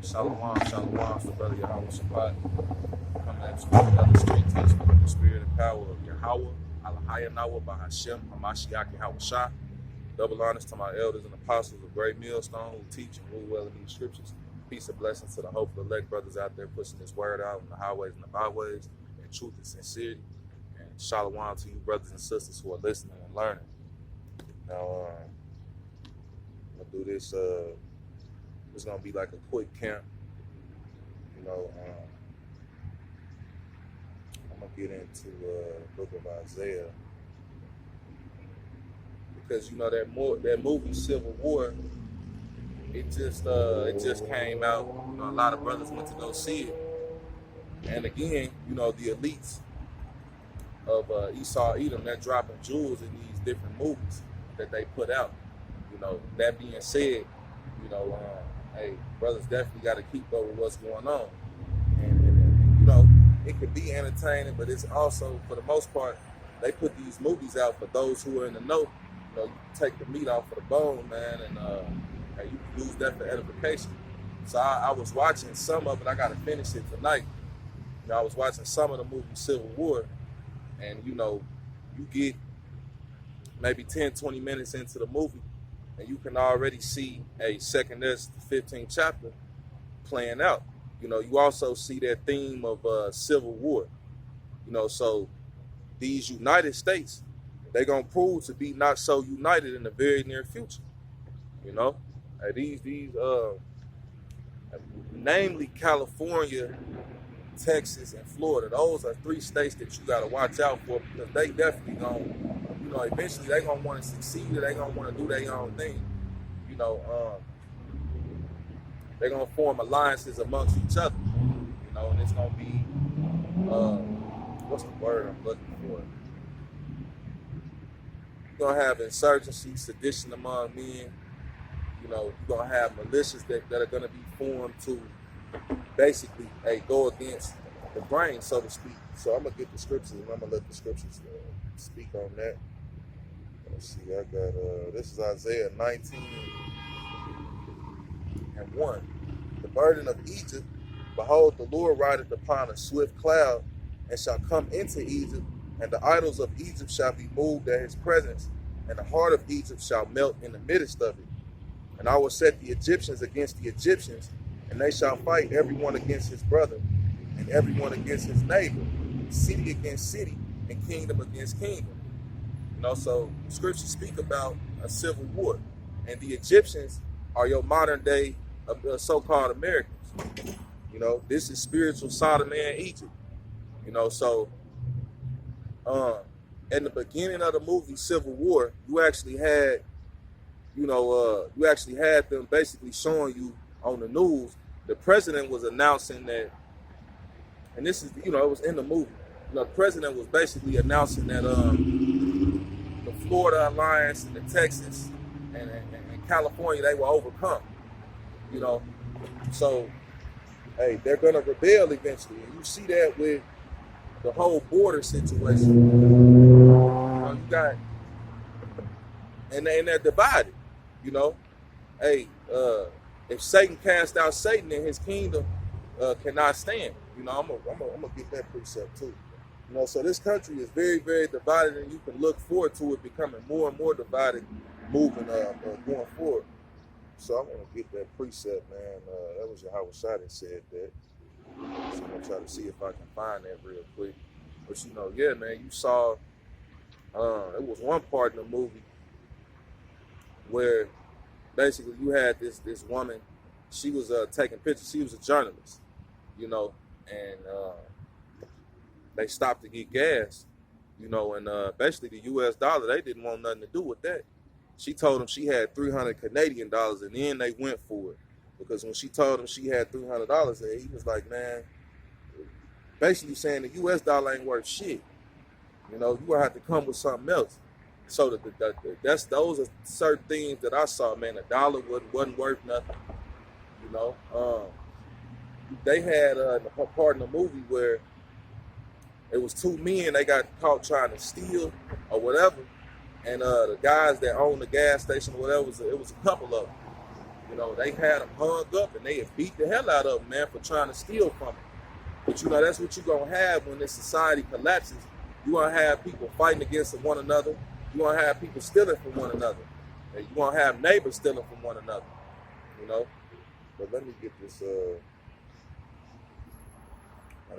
Shalom, shalom, the brother Yahweh Shabbat. Coming at you with another straight teaching of the spirit and power of Yahweh, Alahayanawa, Bahashem, Hamashiach, Yahweh Shah. Double honors to my elders and apostles of Great Millstone who teach and rule well in these scriptures. Peace and blessings to the hopeful elect brothers out there pushing this word out on the highways and the byways in truth and sincerity. And shalom to you brothers and sisters who are listening and learning. Now, I'm going to do this. It's going to be like a quick camp. I'm going to get into the book of Isaiah. Because, that movie Civil War, it just came out. A lot of brothers went to go see it. And again, the elites of Esau, Edom, they're dropping jewels in these different movies that they put out. That being said, hey, brothers definitely got to keep up with what's going on. And it can be entertaining, but it's also, for the most part, they put these movies out for those who are in the know. You take the meat off of the bone, man, and you can use that for edification. So I was watching some of it. I got to finish it tonight. I was watching some of the movie Civil War, and, you get maybe 10, 20 minutes into the movie, and you can already see a second to 15th chapter playing out. You also see that theme of Civil War. So these United States, they're going to prove to be not so united in the very near future. These namely California, Texas, and Florida. Those are three states that you got to watch out for, because they definitely going to, eventually they're going to want to succeed, or they're going to want to do their own thing. They're going to form alliances amongst each other, and it's going to be, what's the word I'm looking for? You're going to have insurgency, sedition among men. You're going to have militias that are going to be formed to basically go against the grain, so to speak. So I'm going to get the scriptures, and I'm going to let the scriptures speak on that. Let's see, I got, this is Isaiah 19:1. The burden of Egypt, behold, the Lord rideth upon a swift cloud, and shall come into Egypt, and the idols of Egypt shall be moved at his presence, and the heart of Egypt shall melt in the midst of it. And I will set the Egyptians against the Egyptians, and they shall fight everyone against his brother, and everyone against his neighbor, city against city, and kingdom against kingdom. So scriptures speak about a civil war, and the Egyptians are your modern day so-called Americans. This is spiritual Sodom and Egypt. So in the beginning of the movie Civil War, you actually had them basically showing you on the news. The president was announcing that, and this is, it was in the movie. The president was basically announcing that the Florida Alliance and the Texas and California, they will overcome. So, hey, they're gonna rebel eventually, and you see that with the whole border situation. You got, and they're divided. Hey, if Satan cast out Satan, then his kingdom cannot stand. I'm gonna get that precept too. So this country is very, very divided, and you can look forward to it becoming more and more divided, moving going forward. So I'm gonna get that precept, man. That was Yahweh Shah that said that. So I'm gonna try to see if I can find that real quick. But yeah, man, you saw it was one part in the movie where basically you had this woman. She was taking pictures. She was a journalist, and they stopped to get gas, and basically the U.S. dollar, they didn't want nothing to do with that. She told them she had $300 Canadian, and then they went for it, because when she told him she had $300, he was like, man, basically saying the U.S. dollar ain't worth shit. You gonna have to come with something else. So those are certain things that I saw, man. The dollar wasn't worth nothing. They had a part in the movie where it was two men, they got caught trying to steal or whatever, and the guys that owned the gas station or whatever, it was a couple of them. You know, they had them hung up and they had beat the hell out of them, man, for trying to steal from it. But you know, that's what you're gonna have when this society collapses. You're gonna have people fighting against one another. You're gonna have people stealing from one another. And you're gonna have neighbors stealing from one another. You know? But let me get this matter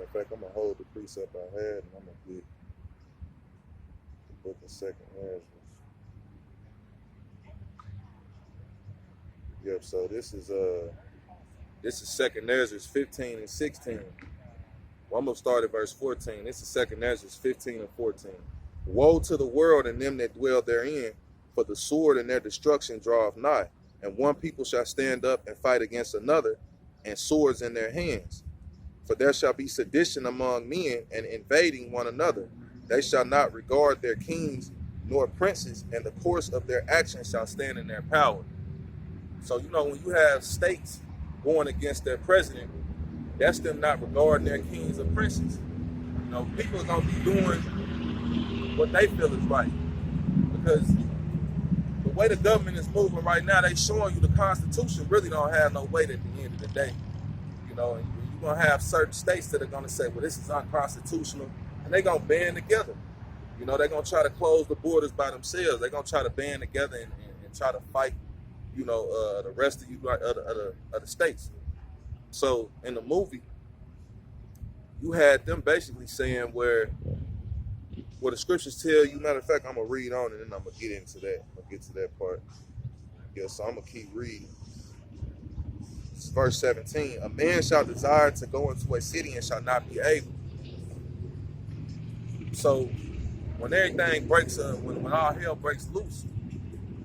of fact, I'm gonna hold the precept I had and I'm gonna get the book of Second Ezra. Yep, so this is Second Ezra 15 and 16. Well, I'm gonna start at verse 14. This is Second Ezra 15 and 14. Woe to the world and them that dwell therein, for the sword and their destruction draweth nigh, and one people shall stand up and fight against another, and swords in their hands. For there shall be sedition among men, and invading one another. They shall not regard their kings nor princes, and the course of their actions shall stand in their power. So, you know, when you have states going against their president, that's them not regarding their kings or princes. You know, people are going to be doing what they feel is right. Because the way the government is moving right now, they showing you the Constitution really don't have no weight at the end of the day. You know, and you're going to have certain states that are going to say, well, this is unconstitutional, and they're going to band together. You know, they're going to try to close the borders by themselves. They're going to try to band together and try to fight, you know, the rest of the states. So in the movie, you had them basically saying where the scriptures tell you. Matter of fact, I'm gonna read on and then I'm gonna get into that. I'm gonna get to that part. Yeah, so I'm gonna keep reading. It's verse 17. A man shall desire to go into a city and shall not be able. So when everything breaks up, when all hell breaks loose,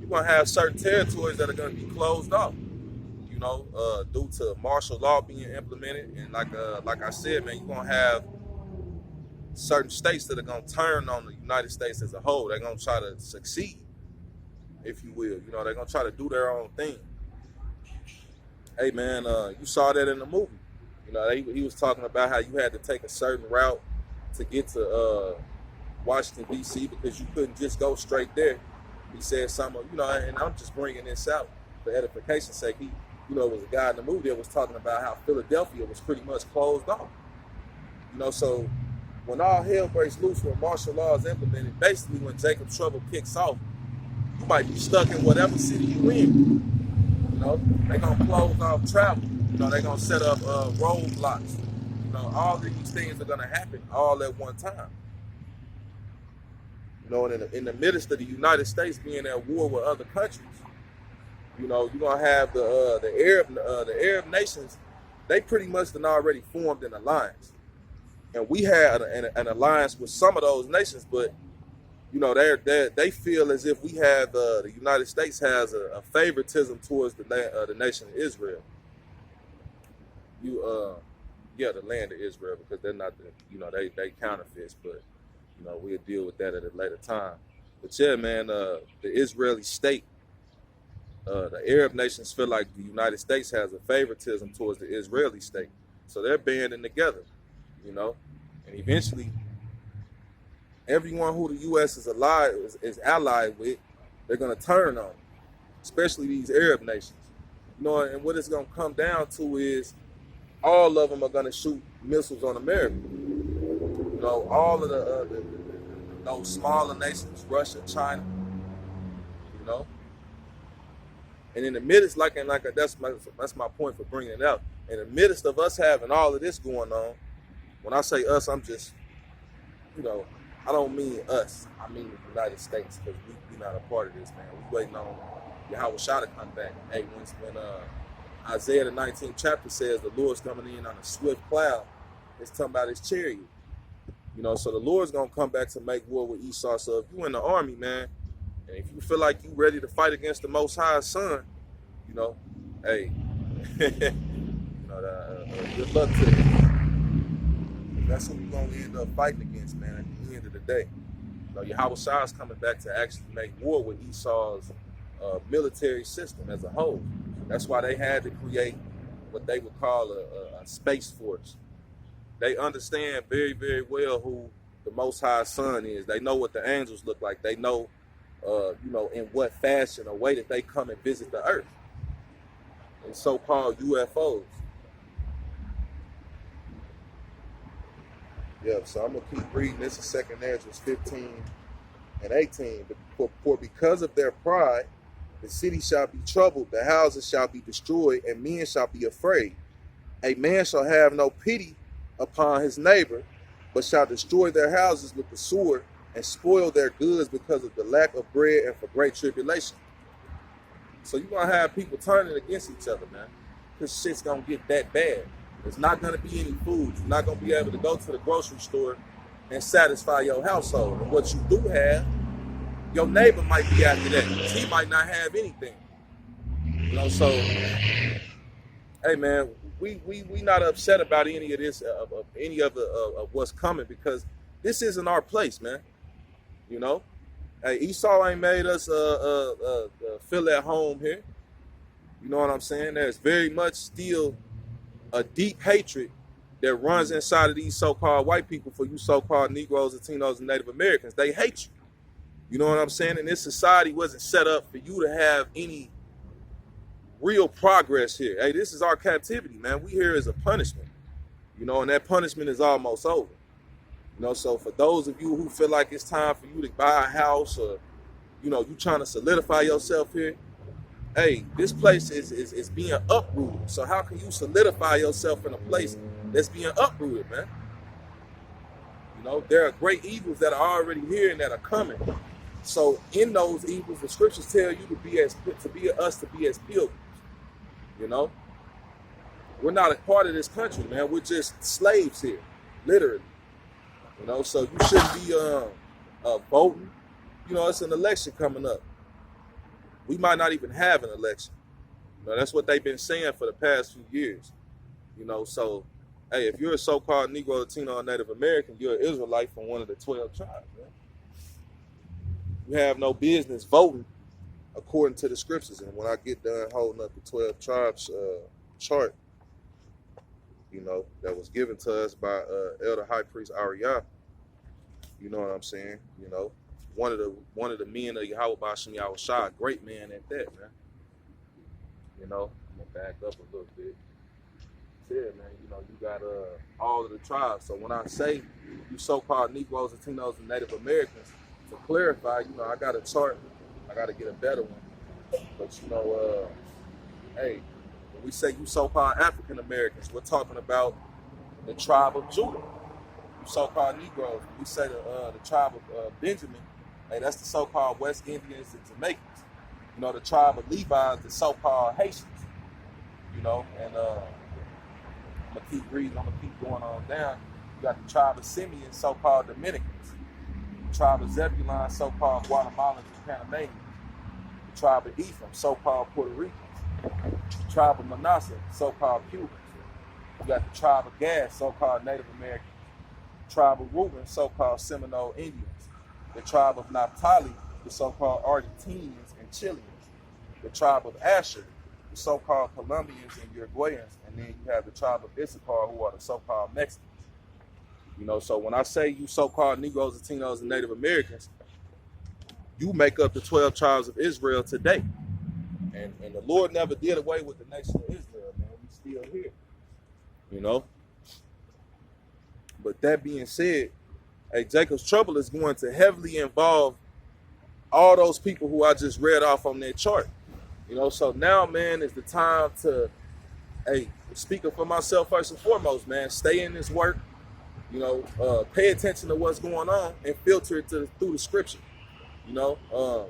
you're gonna have certain territories that are gonna be closed off. You know, due to martial law being implemented, and like I said, man, you're gonna have certain states that are gonna turn on the United States as a whole. They're gonna try to succeed, if you will. You know, they're gonna try to do their own thing. Hey, man, you saw that in the movie. You know, he was talking about how you had to take a certain route to get to Washington D.C. because you couldn't just go straight there. He said something, you know, and I'm just bringing this out for edification's sake. You know, it was a guy in the movie that was talking about how Philadelphia was pretty much closed off. You know, so when all hell breaks loose, when martial law is implemented, basically when Jacob's trouble kicks off, you might be stuck in whatever city you in. You know, they're gonna close off travel. You know, they're gonna set up roadblocks. You know, all of these things are gonna happen all at one time. You know, and in the midst of the United States being at war with other countries, you know, you're gonna have the Arab nations. They pretty much done already formed an alliance, and we had an alliance with some of those nations. But you know, they feel as if we have the United States has a favoritism towards the nation of Israel. The land of Israel, because they're not they counterfeits, but you know, we'll deal with that at a later time. But yeah, man, the Israeli state. The Arab nations feel like the United States has a favoritism towards the Israeli state. So they're banding together, you know. And eventually, everyone who the U.S. is allied with, they're going to turn on, especially these Arab nations. You know, and what it's going to come down to is all of them are going to shoot missiles on America. You know, all of those smaller nations, Russia, China, you know. And in the midst, that's my point for bringing it out. In the midst of us having all of this going on, when I say us, I'm just, you know, I don't mean us. I mean the United States, because we're not a part of this, man. We waiting on Yahweh Shah to come back. Hey, when Isaiah the 19th chapter says the Lord's coming in on a swift cloud, it's talking about his chariot. You know, so the Lord's gonna come back to make war with Esau. So if you in the army, man, and if you feel like you ready to fight against the Most High's Son, you know, hey, good luck to you. That's what we're going to end up fighting against, man, at the end of the day. You know, Yahweh Shah is coming back to actually make war with Esau's military system as a whole. That's why they had to create what they would call a space force. They understand very, very well who the Most High's Son is. They know what the angels look like. They know, in what fashion or way that they come and visit the earth. the so-called UFOs. Yeah, so I'm going to keep reading. This is 2 Ezra 15 and 18. For because of their pride, the city shall be troubled, the houses shall be destroyed, and men shall be afraid. A man shall have no pity upon his neighbor, but shall destroy their houses with the sword and spoil their goods because of the lack of bread and for great tribulation. So you're going to have people turning against each other, man, because shit's going to get that bad. There's not going to be any food. You're not going to be able to go to the grocery store and satisfy your household. And what you do have, your neighbor might be after that. He might not have anything. You know, so, hey, man, we not upset about any of this, of what's coming, because this isn't our place, man. You know? Hey, Esau ain't made us feel at home here. You know what I'm saying? There's very much still a deep hatred that runs inside of these so-called white people for you so-called Negroes, Latinos, and Native Americans. They hate you. You know what I'm saying? And this society wasn't set up for you to have any real progress here. Hey, this is our captivity, man. We here as a punishment. You know, and that punishment is almost over. You know, so for those of you who feel like it's time for you to buy a house, or, you know, you trying to solidify yourself here, hey, this place is being uprooted. So how can you solidify yourself in a place that's being uprooted, man? You know, there are great evils that are already here and that are coming. So in those evils, the scriptures tell you to be as pilgrims. You know, we're not a part of this country, man. We're just slaves here, literally. You know, so you shouldn't be voting. You know, it's an election coming up. We might not even have an election. You know, that's what they've been saying for the past few years. You know, so, hey, if you're a so-called Negro, Latino, or Native American, you're an Israelite from one of the 12 tribes, man. You have no business voting according to the scriptures. And when I get done holding up the 12 tribes chart, you know, that was given to us by Elder High Priest Ariah, you know what I'm saying? You know, one of the men of Yahweh Bashim Yahushua, a great man at that, man. You know, I'm gonna back up a little bit. Said, man, you know, you got all of the tribes. So when I say you so-called Negroes, Latinos, and Native Americans, to clarify, you know, I got a chart. I got to get a better one. But you know, hey, when we say you so-called African Americans, we're talking about the tribe of Judah. You so-called Negroes, we say the tribe of Benjamin. Hey, that's the so-called West Indians and Jamaicans. You know, the tribe of Levi is the so-called Haitians. You know, and I'm gonna keep reading. I'm gonna keep going on down. You got the tribe of Simeon, so-called Dominicans. The tribe of Zebulon, so-called Guatemalans and Panamanians. The tribe of Ephraim, so-called Puerto Ricans. The tribe of Manasseh, so-called Cubans. You got the tribe of Gad, so-called Native Americans. The tribe of Reuben, so-called Seminole Indians. The tribe of Naphtali, the so-called Argentinians and Chileans. The tribe of Asher, the so-called Colombians and Uruguayans. And then you have the tribe of Issachar, who are the so-called Mexicans. You know, so when I say you so-called Negroes, Latinos, and Native Americans, you make up the 12 tribes of Israel today. And the Lord never did away with the nation of Israel, man. We still here. You know? But that being said, hey, Jacob's trouble is going to heavily involve all those people who I just read off on that chart. You know, so now, man, is the time to, hey, speaking for myself first and foremost, man, stay in this work. You know, pay attention to what's going on and filter it through the scripture. You know,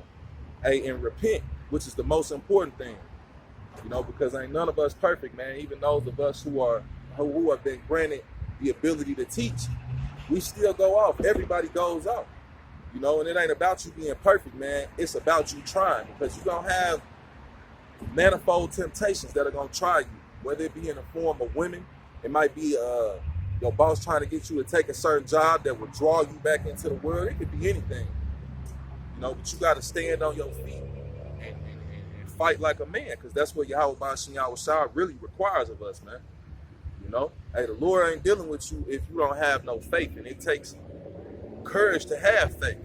hey, and repent, which is the most important thing. You know, because ain't none of us perfect, man. Even those of us who have been granted the ability to teach, we still go off. Everybody goes off. You know, and it ain't about you being perfect, man. It's about you trying, because you're going to have manifold temptations that are going to try you, whether it be in the form of women. It might be your boss trying to get you to take a certain job that will draw you back into the world. It could be anything. You know, but you got to stand on your feet and fight like a man, because that's what Yahweh Bashim Yahushua really requires of us, man. You know, hey, the Lord ain't dealing with you if you don't have no faith, and it takes courage to have faith.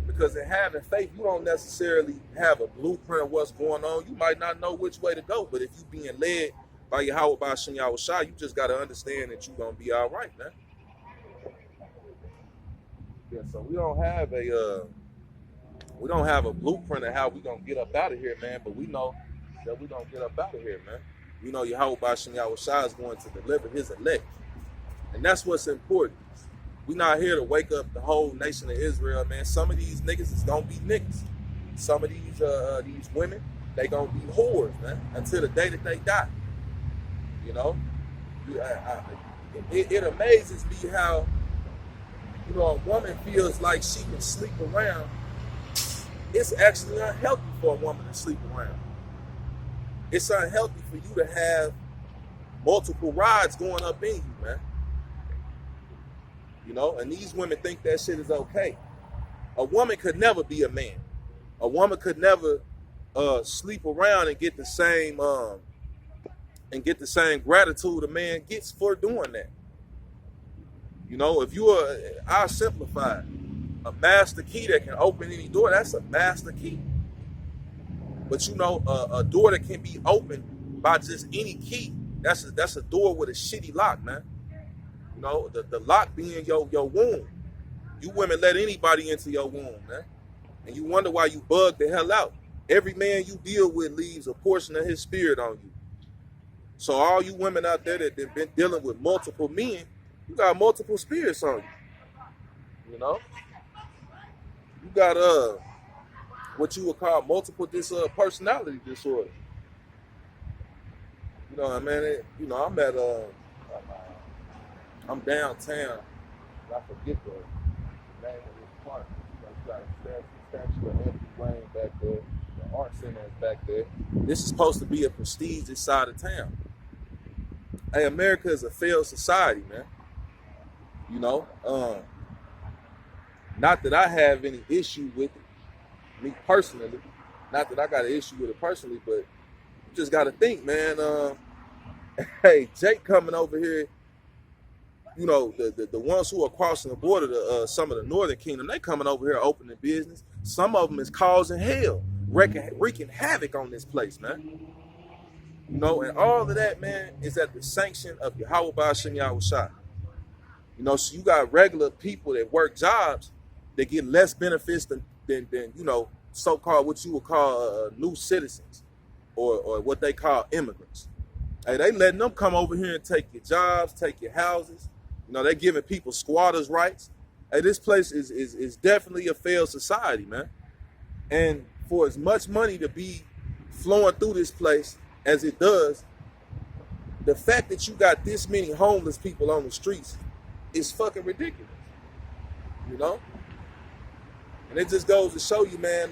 Because in having faith, you don't necessarily have a blueprint of what's going on. You might not know which way to go, but if you being led by Yahweh Ba'ashem Yahushua, you just got to understand that you're going to be all right, man. Yeah, so we don't have a blueprint of how we going to get up out of here, man, but we know that we going to get up out of here, man. We know Yahweh Ba'ashem Yahushua is going to deliver his elect. And that's what's important. We're not here to wake up the whole nation of Israel, man. Some of these niggas is gonna be niggas. Some of these women, they gonna be whores, man, until the day that they die. You know, it amazes me how, you know, a woman feels like she can sleep around. It's actually unhealthy for a woman to sleep around. It's unhealthy for you to have multiple rides going up in you, man. You know, and these women think that shit is okay. A woman could never be a man. A woman could never sleep around and get the same gratitude a man gets for doing that. You know, if you are, I'll simplify it. A master key that can open any door, that's a master key. But you know, a door that can be opened by just any key, that's a door with a shitty lock, man. You know, the lock being your womb. You women let anybody into your womb, man. And you wonder why you bug the hell out. Every man you deal with leaves a portion of his spirit on you. So all you women out there that have been dealing with multiple men, you got multiple spirits on you. You know? You got what you would call multiple personality disorder. You know, man, I'm downtown. I forget the name of this park. You got a statue of Anthony Wayne back there. The art center is back there. This is supposed to be a prestigious side of town. Hey, America is a failed society, man. You know, not that I have any issue with it, me personally. Not that I got an issue with it personally, but you just got to think, man. Hey, Jake coming over here. You know, the ones who are crossing the border to some of the northern kingdom, they coming over here opening business. Some of them is causing hell, wreaking havoc on this place, man. You know, and all of that, man, is at the sanction of Yahweh Ba'ashem Yahushua. You know, so you got regular people that work jobs that get less benefits than you know, so-called what you would call new citizens or what they call immigrants. Hey, they letting them come over here and take your jobs, take your houses. You know, they giving people squatters' rights. Hey, this place is definitely a failed society, man. And for as much money to be flowing through this place as it does, the fact that you got this many homeless people on the streets is fucking ridiculous. You know? And it just goes to show you, man,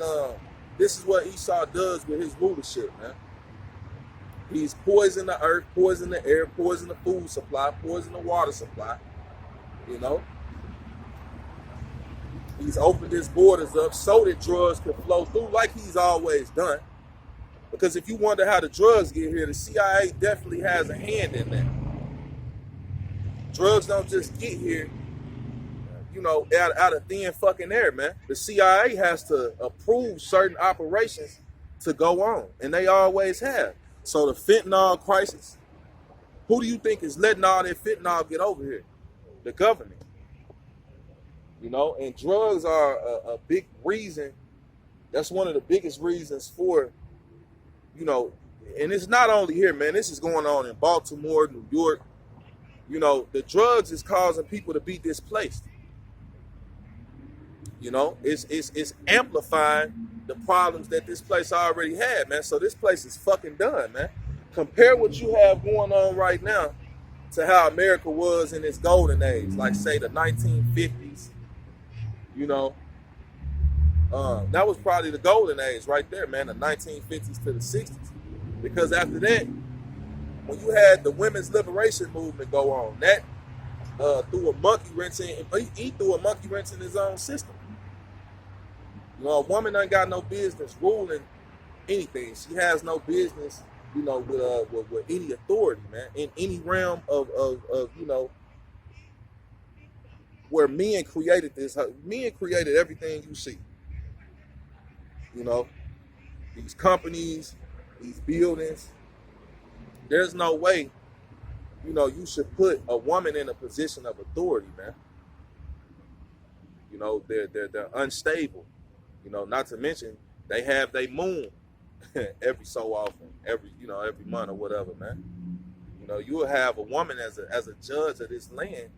this is what Esau does with his rulership, man. He's poisoning the earth, poisoning the air, poisoning the food supply, poisoning the water supply. You know? He's opened his borders up so that drugs can flow through like he's always done. Because if you wonder how the drugs get here, the CIA definitely has a hand in that. Drugs don't just get here, you know, out of thin fucking air, man. The CIA has to approve certain operations to go on, and they always have. So the fentanyl crisis, who do you think is letting all that fentanyl get over here? The government. You know, and drugs are a big reason. That's one of the biggest reasons for, you know, and it's not only here, man. This is going on in Baltimore, New York. You know, the drugs is causing people to be displaced. You know, it's amplifying the problems that this place already had, man. So this place is fucking done, man. Compare what you have going on right now to how America was in its golden age, like say the 1950s. You know, that was probably the golden age right there, man, the 1950s to the 60s. Because after that, when you had the women's liberation movement go on, that threw a monkey wrench in, he threw a monkey wrench in his own system. You know, a woman ain't got no business ruling anything. She has no business, you know, with any authority, man, in any realm of you know, where men created this. Men created everything you see. You know, these companies, these buildings. There's no way, you know, you should put a woman in a position of authority, man. You know, they're unstable. You know, not to mention they have their moon every so often, every month or whatever, man. You know, you will have a woman as a judge of this land,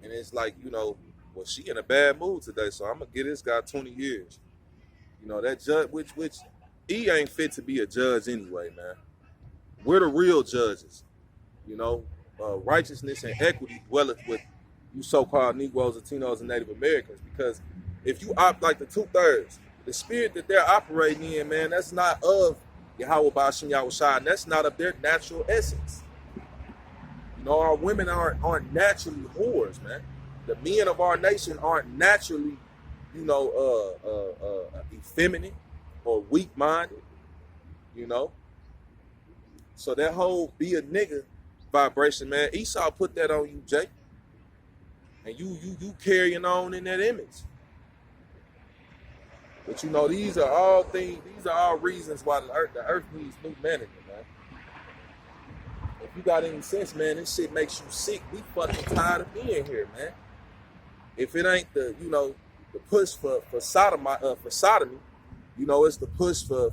and it's like, you know, well, she in a bad mood today, so I'm gonna give this guy 20 years. You know, that judge, which he ain't fit to be a judge anyway, man. We're the real judges. You know, righteousness and equity dwelleth with you so-called Negroes, Latinos, and Native Americans. Because if you opt like the 2/3, the spirit that they're operating in, man, that's not of Yahweh Ba'ashem Yahushua, and that's not of their natural essence. You know, our women aren't naturally whores, man. The men of our nation aren't naturally, you know, effeminate or weak-minded, you know. So that whole be a nigga vibration, man, Esau put that on you, Jake. And you carrying on in that image. But you know, these are all reasons why the earth needs new management, man. If you got any sense, man, this shit makes you sick. We fucking tired of being here, man. If it ain't the push for sodomy, you know, it's the push for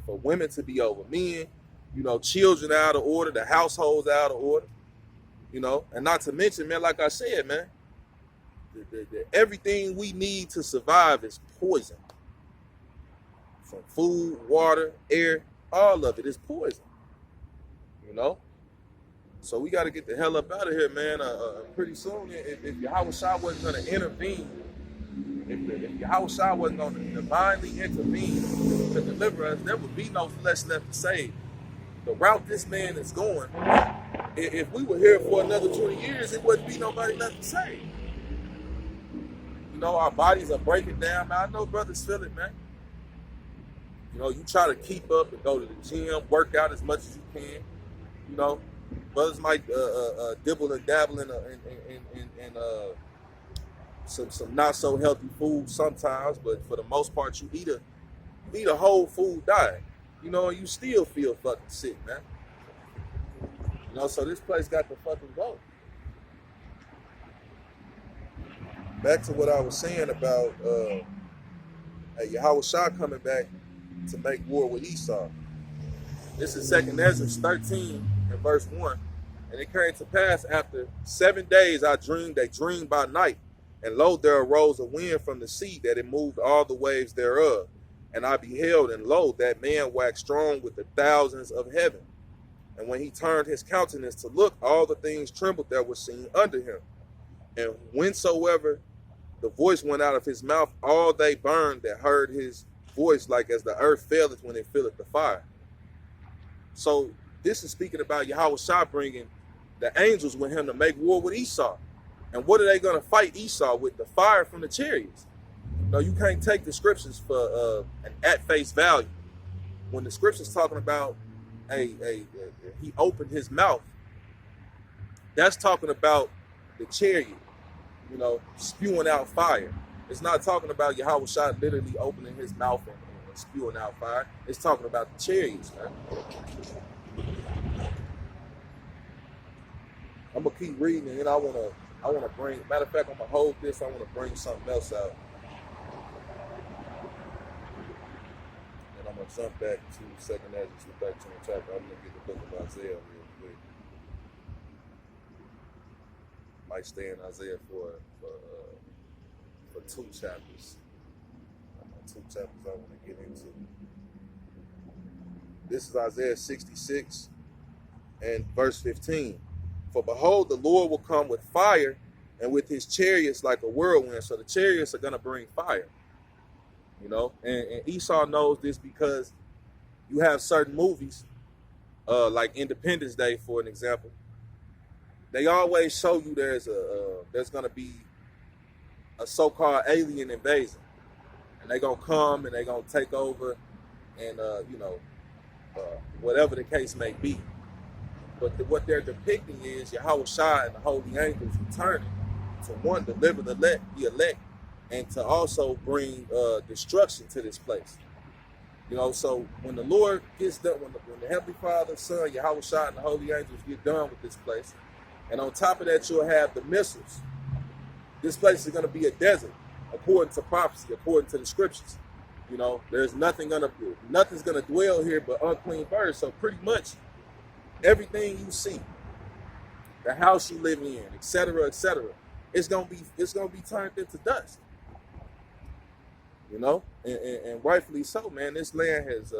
women to be over men, you know, children out of order, the households out of order, you know, and not to mention, man, like I said, man, everything we need to survive is poison. From food, water, air, all of it is poison, you know. So we got to get the hell up out of here, man. Pretty soon, if Yahweh Shah wasn't going to intervene, if Yahweh Shah wasn't going to divinely intervene to deliver us, there would be no flesh left to save. The route this man is going, if we were here for another 20 years, it wouldn't be nobody left to save. You know, our bodies are breaking down, man. I know brothers feel it, man. You know, you try to keep up and go to the gym, work out as much as you can, you know. Brothers might dibble and dabble in some not so healthy food sometimes, but for the most part, you eat a whole food diet, you know, and you still feel fucking sick, man. You know, so this place got to fucking go. Back to what I was saying about Yahweh Shah coming back to make war with Esau. This is 2nd Ezra 13 and verse 1. And it came to pass after 7 days I dreamed a dream by night, and lo, there arose a wind from the sea that it moved all the waves thereof. And I beheld, and lo, that man waxed strong with the thousands of heaven. And when he turned his countenance to look, all the things trembled that were seen under him. And whensoever the voice went out of his mouth, all they burned that heard his voice, like as the earth faileth when it filleth the fire. So this is speaking about Yahweh Shah bringing the angels with him to make war with Esau. And what are they going to fight Esau with? The fire from the chariots. No, you can't take the scriptures for an at face value. When the scripture's talking about he opened his mouth, that's talking about the chariot, you know, spewing out fire. It's not talking about Yahweh Shah literally opening his mouth and spewing out fire. It's talking about the chariots, man. I'm gonna keep reading, and then I wanna bring. Matter of fact, I'm gonna hold this. I wanna bring something else out, and I'm gonna jump back to 2nd Ezra 13 chapter. I'm gonna get the book of Isaiah real quick. Might stay in Isaiah for 2 chapters. 2 chapters I want to get into. This is Isaiah 66 and verse 15. For behold, the Lord will come with fire, and with his chariots like a whirlwind. So the chariots are going to bring fire. You know, and Esau knows this because you have certain movies, like Independence Day, for an example. They always show you there's going to be a so-called alien invasion. And they're going to come and they're going to take over and, whatever the case may be. But what they're depicting is Yahweh Shah and the holy angels returning to, one, deliver the elect, and to also bring destruction to this place. You know, so when the Lord gets done, when the Heavenly Father, Son, Yahweh Shai, and the holy angels get done with this place, and on top of that, you'll have the missiles. This place is going to be a desert, according to prophecy, according to the scriptures. You know, nothing's gonna dwell here but unclean birds. So pretty much everything you see, the house you live in, etc., it's gonna be turned into dust. You know, and rightfully so, man. This land has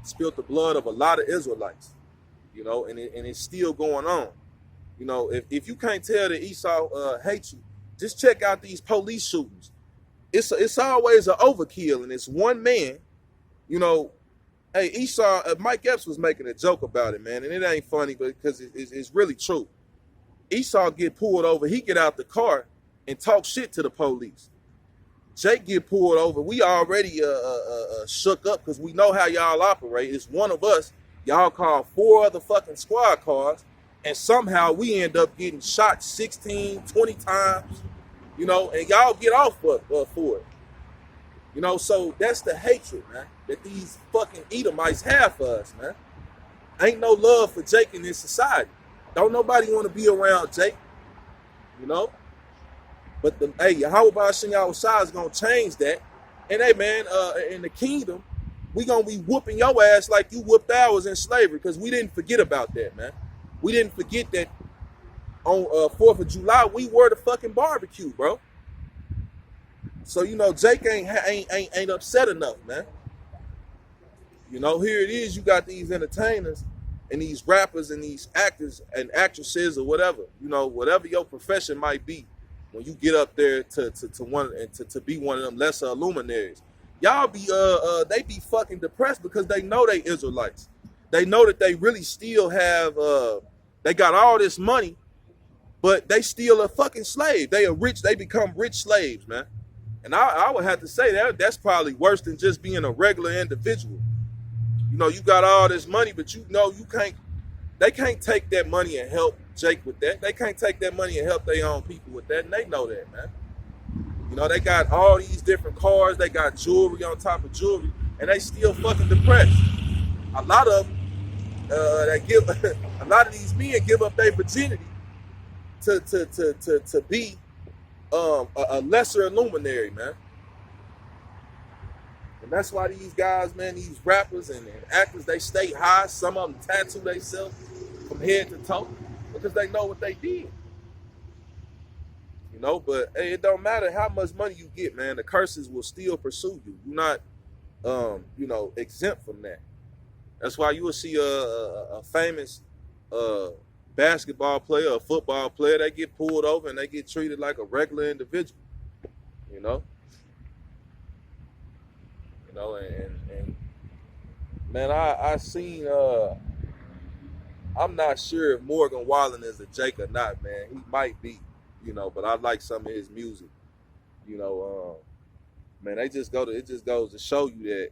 spilled the blood of a lot of Israelites. You know, and it's still going on. You know, if you can't tell that Esau hates you, just check out these police shootings. It's always an overkill, and it's one man. You know, hey, Esau, Mike Epps was making a joke about it, man, and it ain't funny, but because it's really true. Esau get pulled over, he get out the car and talk shit to the police. Jake get pulled over, we already shook up because we know how y'all operate. It's one of us. Y'all call 4 other fucking squad cars, and somehow we end up getting shot 16, 20 times. You know, and y'all get off for it. You know, so that's the hatred, man, that these fucking Edomites have for us, man. Ain't no love for Jake in this society. Don't nobody want to be around Jake, you know? But Yahweh Ba'ashem Yahushua is going to change that. And hey, man, in the kingdom, we going to be whooping your ass like you whooped ours in slavery, because we didn't forget about that, man. We didn't forget that on 4th of July, we were the fucking barbecue, bro. So, you know, Jake ain't upset enough, man. You know, here it is, you got these entertainers and these rappers and these actors and actresses or whatever, you know, whatever your profession might be, when you get up there to be one of them lesser luminaries. Y'all be they be fucking depressed because they know they Israelites. They know that they really still have they got all this money, but they still a fucking slave. They become rich slaves, man. And I would have to say that's probably worse than just being a regular individual. You know, you got all this money, but you know they can't take that money and help Jake with that. They can't take that money and help their own people with that, and they know that, man. You know, they got all these different cars, they got jewelry on top of jewelry, and they still fucking depressed. A lot of them, a lot of these men give up their virginity to be a lesser luminary, man. And that's why these guys, man, these rappers and actors, they stay high. Some of them tattoo themselves from head to toe because they know what they did. You know, but hey, it don't matter how much money you get, man. The curses will still pursue you. You're not, you know, exempt from that. That's why you will see a famous basketball player, a football player, they get pulled over and they get treated like a regular individual. You know? You know, and man, I seen I'm not sure if Morgan Wallen is a Jake or not, man. He might be, you know, but I like some of his music. You know, man, it just goes to show you that,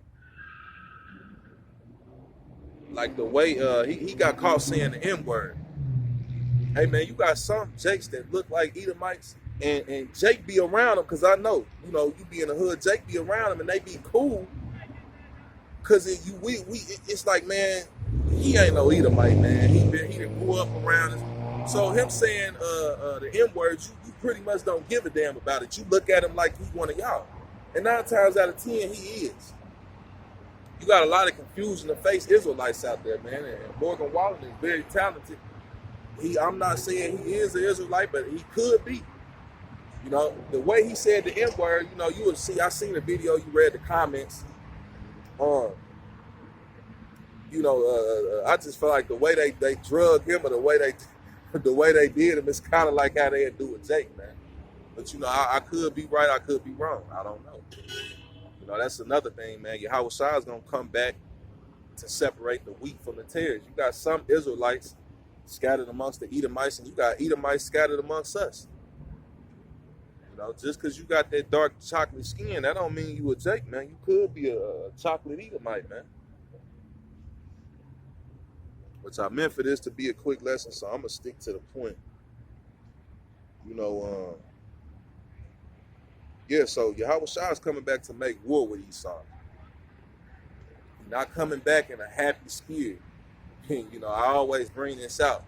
like the way he got caught saying the N-word. Hey man, you got some Jakes that look like Edomites, and Jake be around them, because I know, you know, you be in the hood, Jake be around them and they be cool, because it's like, man, he ain't no Edomite, man. He done grew up around us. So him saying the N-words, you pretty much don't give a damn about it. You look at him like he's one of y'all. And 9 times out of 10, he is. You got a lot of confusion to face Israelites out there, man. And Morgan Wallen is very talented. I'm not saying he is an Israelite, but he could be. You know, the way he said the N-word, you know, you would see, I seen the video, you read the comments. You know, I just feel like the way they drug him, or the way they did him, it's kind of like how they do with Jake, man. But you know, I could be right, I could be wrong. I don't know. You know, that's another thing, man. Yahweh Shai is gonna come back to separate the wheat from the tares. You got some Israelites scattered amongst the Edomites, and you got Edomites scattered amongst us. You know, just because you got that dark chocolate skin, that don't mean you a Jake, man. You could be a chocolate Edomite, man. Which I meant for this to be a quick lesson, so I'm gonna stick to the point. You know, Yeah, so Yahweh Shah is coming back to make war with Esau. He's not coming back in a happy spirit. I always bring this out,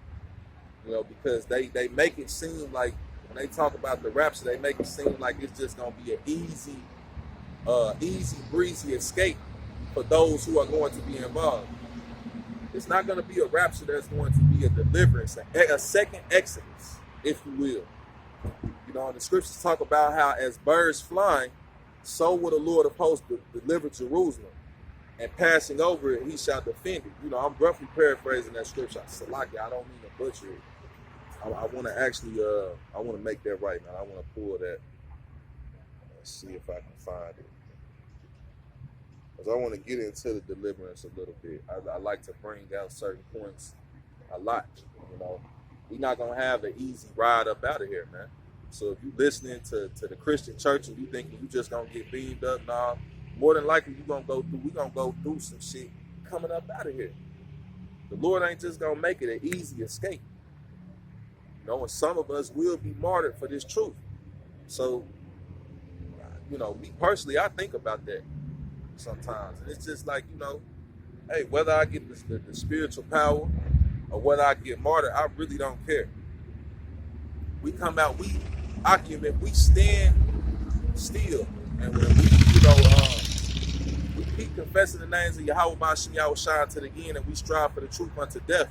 because they make it seem like when they talk about the rapture, they make it seem like it's just gonna be an easy breezy escape for those who are going to be involved. It's not going to be a rapture that's going to be a deliverance, a second Exodus, if you will. And the scriptures talk about how as birds flying, so will the Lord of hosts deliver Jerusalem, and passing over it, he shall defend it. I'm roughly paraphrasing that scripture. Salaki, I don't mean to butcher it. I want to actually, I want to make that right, man. I want to pull that. Let's see if I can find it. Because I want to get into the deliverance a little bit. I like to bring out certain points a lot. We're not going to have an easy ride up out of here, man. So if you're listening to the Christian church and you thinking you just going to get beamed up, nah, more than likely we're going to go through some shit coming up out of here. The Lord ain't just going to make it an easy escape. And some of us will be martyred for this truth. So, me personally, I think about that sometimes. And it's just like, hey, whether I get the spiritual power or whether I get martyred, I really don't care. We come out, we occupant, we stand still. And when we keep confessing the names of Yahweh Ba'ashem Yahweh Shai to the end, and we strive for the truth unto death,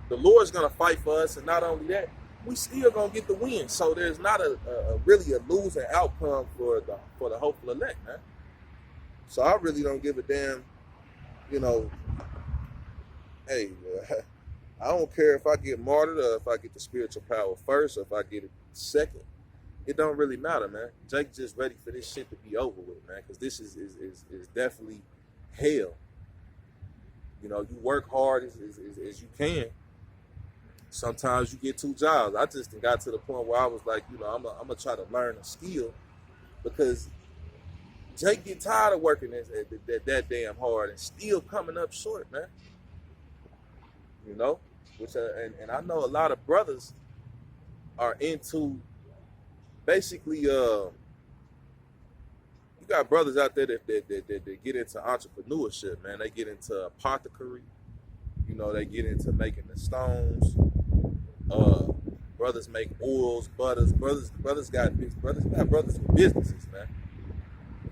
the Lord's going to fight for us. And not only that, we still gonna get the win. So there's not really a losing outcome for the hopeful elect, man. So I really don't give a damn, hey, I don't care if I get martyred or if I get the spiritual power first or if I get it second. It don't really matter, man. Jake just ready for this shit to be over with, man, because this is definitely hell. You work hard as you can. Sometimes you get 2 jobs. I just got to the point where I was like, I'm gonna try to learn a skill, because Jake get tired of working that damn hard and still coming up short, man. Which and I know a lot of brothers are into basically you got brothers out there that get into entrepreneurship, man. They get into apothecary. They get into making the stones. Brothers make oils, butters. Brothers got brothers with businesses, man.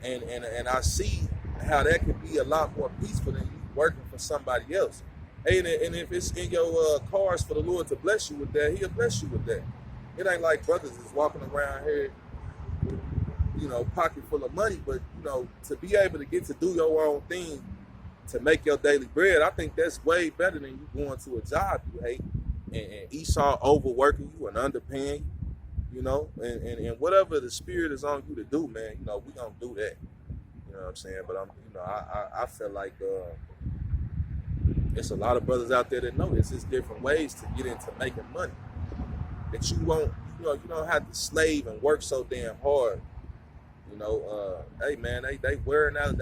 And I see how that could be a lot more peaceful than you working for somebody else. Hey, and if it's in your cards for the Lord to bless you with that, He'll bless you with that. It ain't like brothers is walking around here, pocket full of money, but to be able to get to do your own thing, to make your daily bread, I think that's way better than you going to a job you hate and Esau overworking you and underpaying you, and whatever the spirit is on you to do, man, we gonna do that. You know what I'm saying? But I feel like there's a lot of brothers out there that know this. There's different ways to get into making money that you won't, you don't have to slave and work so damn hard. Hey man, they wearing us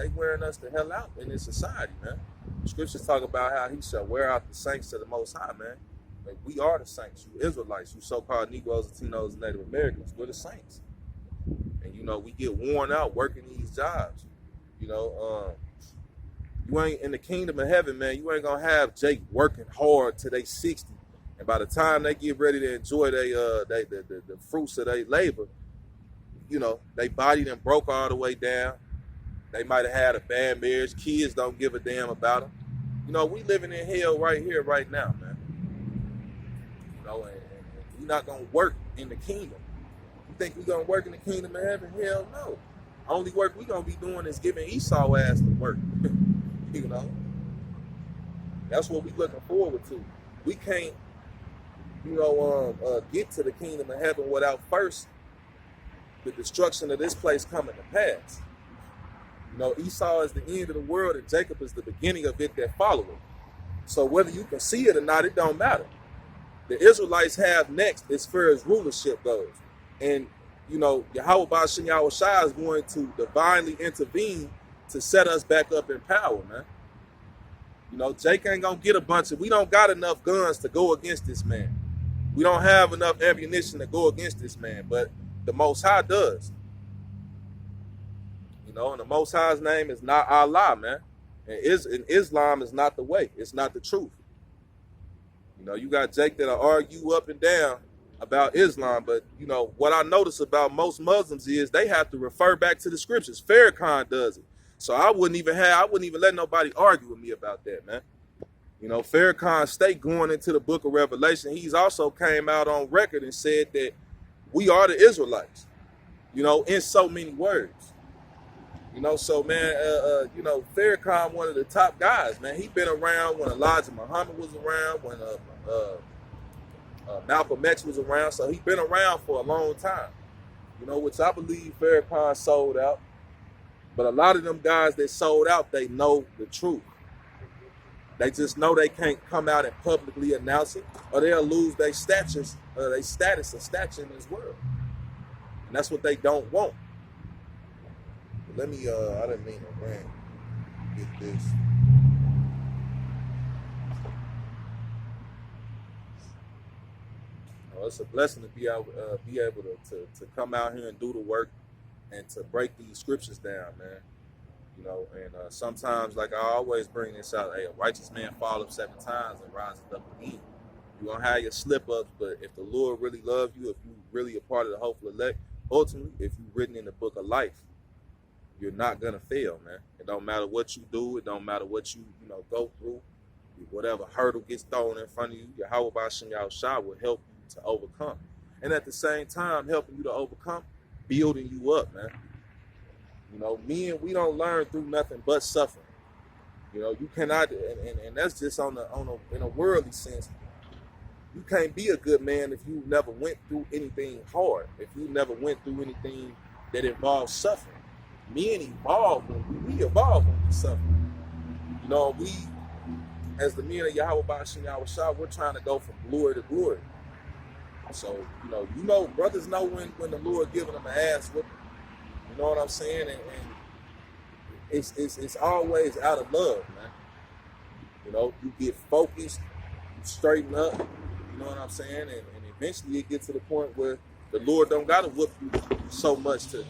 the hell out in this society, man. Scriptures talk about how He shall wear out the saints to the Most High, man. Like, we are the saints, you Israelites, you so-called Negroes, Latinos, and Native Americans. We're the saints, and we get worn out working these jobs. You ain't in the kingdom of heaven, man. You ain't gonna have Jake working hard till they 60, and by the time they get ready to enjoy the fruits of their labor, they body done broke all the way down. They might have had a bad marriage. Kids don't give a damn about them. We living in hell right here, right now, man. And we're not gonna work in the kingdom. You think we're gonna work in the kingdom of heaven? Hell no. Only work we gonna be doing is giving Esau ass to work. That's what we looking forward to. We can't, get to the kingdom of heaven without first the destruction of this place coming to pass. Esau is the end of the world and Jacob is the beginning of it that follow it. So whether you can see it or not, it don't matter. The Israelites have next as far as rulership goes. And, Yahweh Ba'ashem Yahweh Shai is going to divinely intervene to set us back up in power, man. Jake ain't gonna get we don't got enough guns to go against this man. We don't have enough ammunition to go against this man, but the Most High does. You know, and the Most High's name is not Allah, man. And Islam is not the way. It's not the truth. You know, you got Jake that'll argue up and down about Islam, but you know what I notice about most Muslims is they have to refer back to the scriptures. Farrakhan does it, so I wouldn't even let nobody argue with me about that, man. You know, Farrakhan state going into the book of Revelation, he's also came out on record and said that we are the Israelites. You know, in so many words. You know, so man, you know, Farrakhan, one of the top guys, man. He been around when Elijah Muhammad was around, when Malcolm X was around, so he been around for a long time. You know, which I believe Farrakhan sold out. But a lot of them guys that sold out, they know the truth. They just know they can't come out and publicly announce it, or they'll lose their status and stature in this world. And that's what they don't want. Let me, I didn't mean to rant. Get this. Oh, it's a blessing to be able to come out here and do the work and to break these scriptures down, man. You know, and sometimes, like I always bring this out, hey, a righteous man falleth 7 times and rises up again. You're going to have your slip-ups, but if the Lord really loves you, if you really a part of the hopeful elect, ultimately, if you're written in the book of life, you're not gonna fail, man. It don't matter what you do. It don't matter what you go through. Whatever hurdle gets thrown in front of you, Yahweh Ba'ashem Yahushua will help you to overcome. And at the same time, helping you to overcome, building you up, man. You know, men, we don't learn through nothing but suffering. You know, you cannot, and that's just in a worldly sense. You can't be a good man if you never went through anything hard. If you never went through anything that involves suffering. Men evolve when we evolve when we suffer. You know, we, as the men of Yahweh Ba'ashem Yahushua, we're trying to go from glory to glory. So, you know, brothers know when the Lord giving them an ass whipping. You know what I'm saying? And it's always out of love, man. You know, you get focused, you straighten up. You know what I'm saying? And eventually it gets to the point where the Lord don't gotta whoop you so much to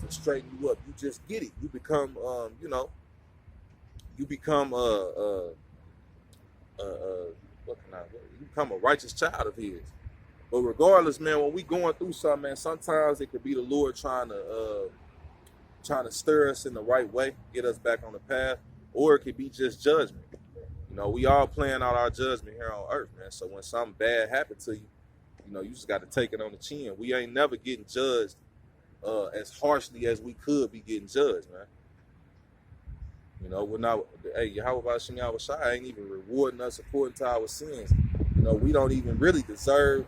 straighten you up. You just get it. You become, you become you become a righteous child of His. But regardless, man, when we going through something, man, sometimes it could be the Lord trying to stir us in the right way, get us back on the path, or it could be just judgment. You know, we all playing out our judgment here on earth, man. So when something bad happens to you, you know, you just got to take it on the chin. We ain't never getting judged as harshly as we could be getting judged, man. You know, we're not, hey, Yahweh Ba'ashem Yahushua ain't even rewarding us according to our sins. You know, we don't even really deserve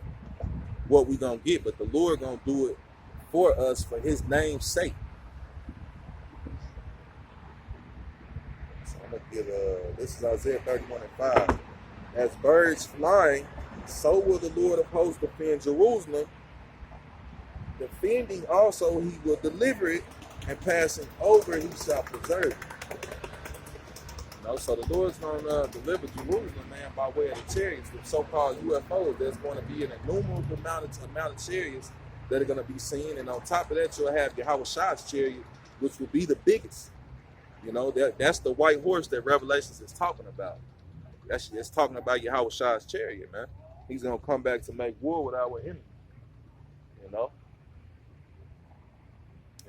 what we gonna get, but the Lord gonna do it for us for His name's sake. So I'm gonna get this is Isaiah 31:5. As birds flying, so will the Lord of hosts defend Jerusalem. Defending also, He will deliver it, and passing over, He shall preserve it. You know, so the Lord's gonna deliver Jerusalem, man, by way of the chariots, the so-called UFOs. There's going to be an innumerable amount of chariots that are going to be seen, and on top of that, you'll have Yahushua's chariot, which will be the biggest. You know, that's the white horse that Revelations is talking about. It's talking about Yahushua's chariot, man. He's going to come back to make war with our enemy. You know?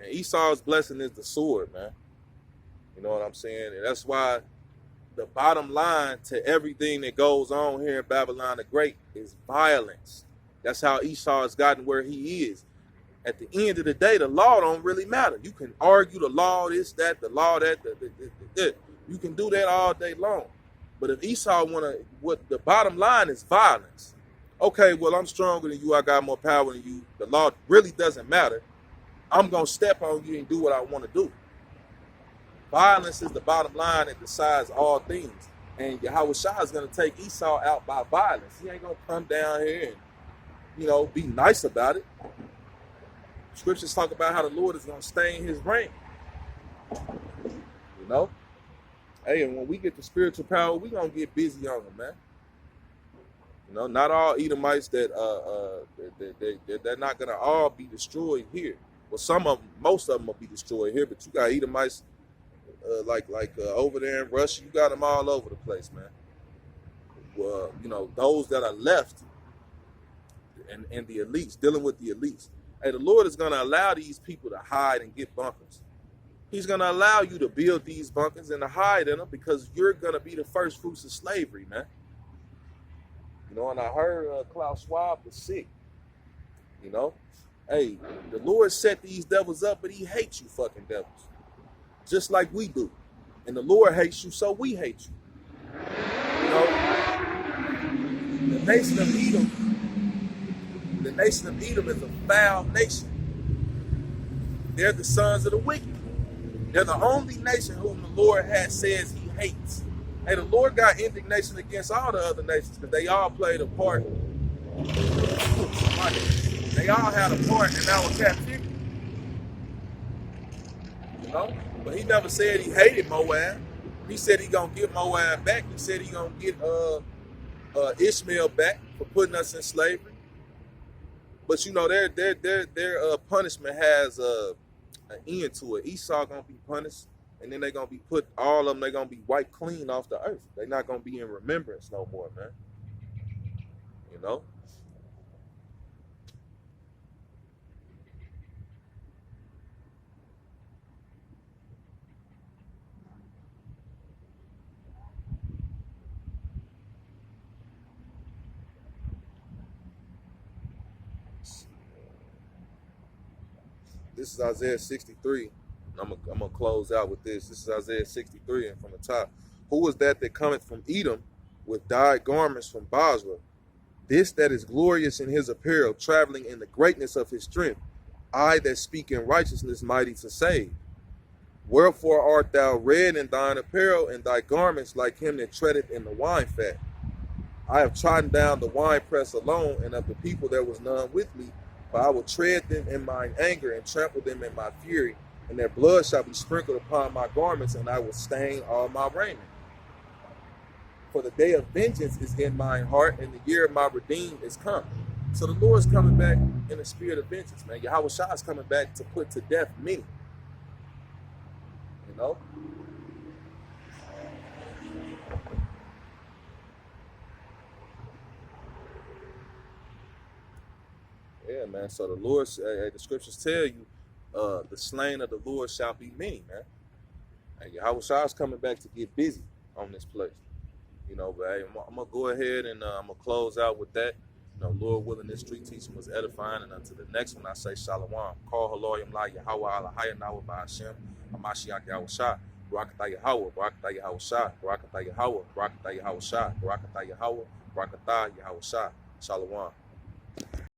And Esau's blessing is the sword, man. You know what I'm saying? And that's why the bottom line to everything that goes on here in Babylon the Great is violence. That's how Esau has gotten where he is. At the end of the day, the law don't really matter. You can argue the law, this, that, the law, that. You can do that all day long. But if Esau what the bottom line is violence. Okay, well, I'm stronger than you. I got more power than you. The law really doesn't matter. I'm going to step on you and do what I want to do. Violence is the bottom line that decides all things. And Yahushua is going to take Esau out by violence. He ain't going to come down here and, you know, be nice about it. Scriptures talk about how the Lord is going to stain His reign. You know? Hey, and when we get the spiritual power, we're going to get busy on them, man. You know, not all Edomites they're not going to all be destroyed here. Well, some of them, most of them will be destroyed here, but you got Edomites over there in Russia. You got them all over the place, man. Well, you know, those that are left and the elites, dealing with the elites. Hey, the Lord is going to allow these people to hide and get bunkers. He's going to allow you to build these bunkers and to hide in them because you're going to be the first fruits of slavery, man. You know, and I heard Klaus Schwab was sick. You know, hey, the Lord set these devils up, but he hates you fucking devils. Just like we do. And the Lord hates you, so we hate you. You know, the nation of Edom is a foul nation. They're the sons of the wicked. They're the only nation whom the Lord says he hates. Hey, the Lord got indignation against all the other nations because they all played a part. They all had a part in our captivity. You know? But he never said he hated Moab. He said he gonna get Moab back. He said he gonna get Ishmael back for putting us in slavery. But you know, their punishment has an end to it. Esau gonna be punished, and then they're gonna be put, all of them, they're gonna be wiped clean off the earth. They're not gonna be in remembrance no more, man. You know? This is Isaiah 63. I'm gonna close out with this. This is Isaiah 63, and from the top. Who is that cometh from Edom with dyed garments from Basra? This that is glorious in his apparel, traveling in the greatness of his strength. I that speak in righteousness, mighty to save. Wherefore art thou red in thine apparel, and thy garments like him that treadeth in the wine fat? I have trodden down the winepress alone, and of the people there was none with me. For I will tread them in mine anger, and trample them in my fury, and their blood shall be sprinkled upon my garments, and I will stain all my raiment. For the day of vengeance is in mine heart, and the year of my redeemed is come. So the Lord's coming back in the spirit of vengeance, man. Yahweh Shah is coming back to put to death many. You know? Yeah, man. So the Lord, the scriptures tell you, the slain of the Lord shall be many, man. And Yahweh Shah is coming back to get busy on this place. You know, but hey, I'm going to go ahead and I'm going to close out with that. You know, Lord willing, this street teaching was edifying. And until the next one, I say Shalom. Call Haloyim La Yahweh Alahaya Nawa Ba'Hashem. Hamashiach Yahweh Shah. Barakatah Yahweh. Barakatah Yahweh Shah. Barakatah Yahweh. Barakatah Yahweh Shah. Barakatah Yahweh. Barakatah Yahweh Shah. Shalom.